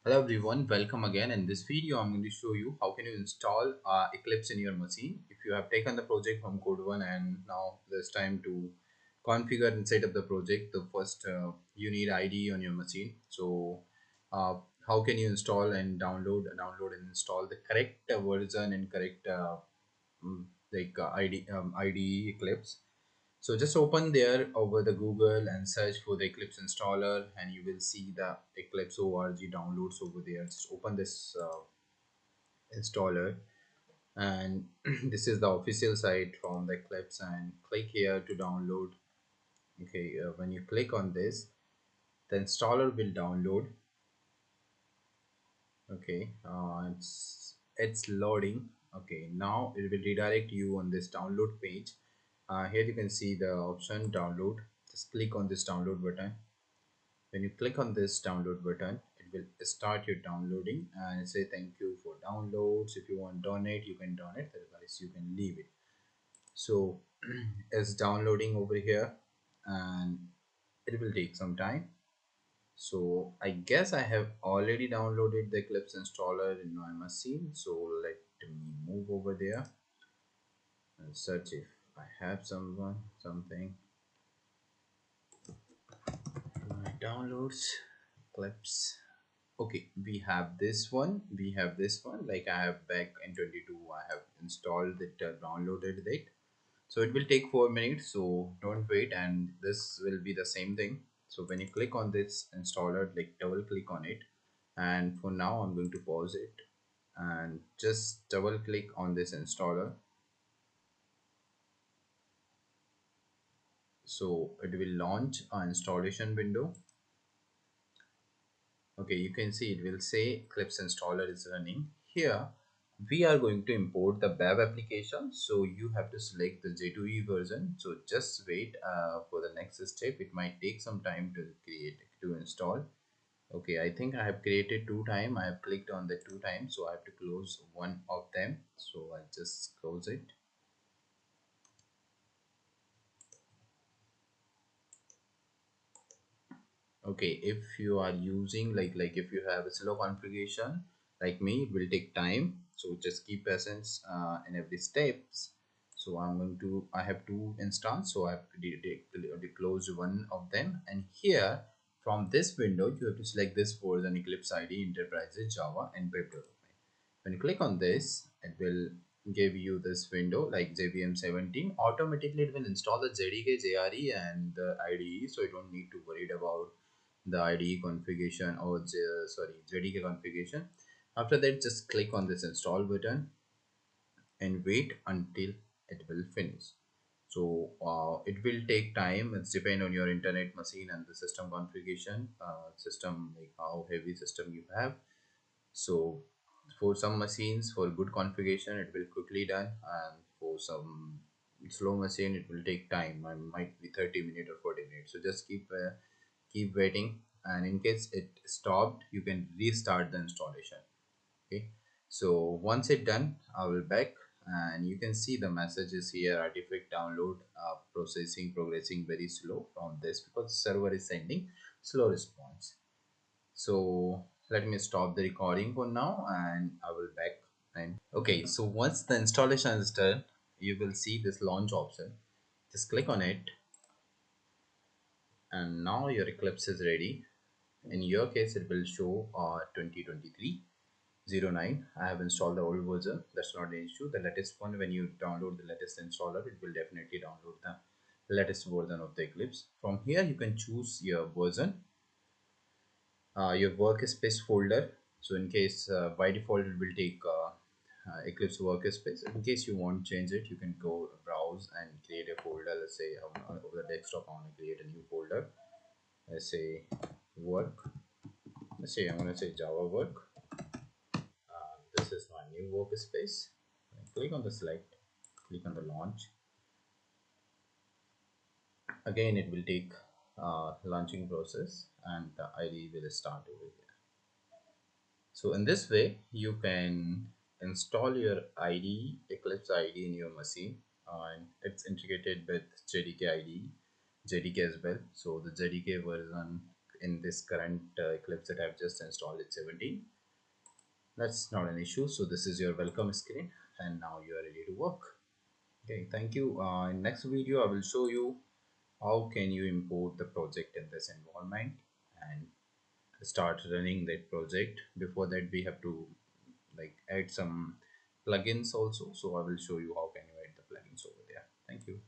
Hello everyone, welcome again. In this video, I'm going to show you how can you install Eclipse in your machine. If you have taken the project from code 1 and now there's time to configure and set up the project, the first you need ID on your machine. So uh, how can you install and download and install the correct version and correct IDE Eclipse. So just open there over the Google and search for the Eclipse installer and you will see the Eclipse org downloads over there. Just open this installer and this is the official site from the Eclipse and click here to download. Okay, when you click on this, the installer will download. Okay, it's loading. Okay, now it will redirect you on this download page. Here you can see the option download. Just click on this download button. When you click on this download button, it will start your downloading and say thank you for downloads. If you want donate, you can donate, otherwise you can leave it. So it's downloading over here and it will take some time. So I guess I have already downloaded the Eclipse installer in my machine. So let me move over there and search if I have something. My downloads, Eclipse. Okay, we have this one like I have back in 22. I have installed it, downloaded it, so it will take 4 minutes, so don't wait. And this will be the same thing. So when you click on this installer, like double click on it, and for now I'm going to pause it and just double click on this installer. So it will launch an installation window. Okay, you can see it will say Eclipse installer is running. Here we are going to import the web application, so you have to select the J2E version. So just wait for the next step. It might take some time to install. Okay, I think I have created two times. I have clicked on the two times, so I have to close one of them. So I just close it. Okay, if you are using like if you have a slow configuration like me, it will take time, so just keep patience in every steps. So I have two instance, so I have to close one of them. And here from this window you have to select this version: Eclipse ID Enterprises Java and Web Development. When you click on this, it will give you this window like JVM 17. Automatically it will install the JDK, JRE and the IDE, so you don't need to worry about the IDE configuration or JDK configuration. After that, just click on this install button and wait until it will finish. So it will take time. It's depend on your internet machine and the system configuration, system like how heavy system you have. So for some machines, for good configuration, it will quickly done, and for some slow machine, it will take time. Might be 30 minutes or 40 minutes. So just keep waiting, and in case it stopped, you can restart the installation. Okay, so once it done, I will back, and you can see the messages here: artifact download processing progressing very slow from this because server is sending slow response. So let me stop the recording for now and I will back. And okay, so once the installation is done, you will see this launch option. Just click on it and now your Eclipse is ready. In your case, it will show 2023-09. I have installed the old version. That's not an issue. The latest one, when you download the latest installer, it will definitely download the latest version of the Eclipse. From here, you can choose your version, your workspace folder. So in case by default it will take Eclipse workspace. In case you want to change it, you can go browse and create a folder. Let's say over the desktop I want to create a new folder. Let's say work. Let's say I'm going to say Java work. This is my new workspace. Click on the select, click on the launch. Again it will take launching process and the ID will start over here. So in this way, you can install your IDE, Eclipse IDE in your machine, and it's integrated with JDK IDE, JDK as well. So the JDK version in this current Eclipse that I've just installed, it's 17. That's not an issue. So this is your welcome screen, and now you are ready to work. Okay, thank you. In next video, I will show you how can you import the project in this environment and start running that project. Before that, we have to like add some plugins also. So I will show you how can you add the plugins over there. Thank you.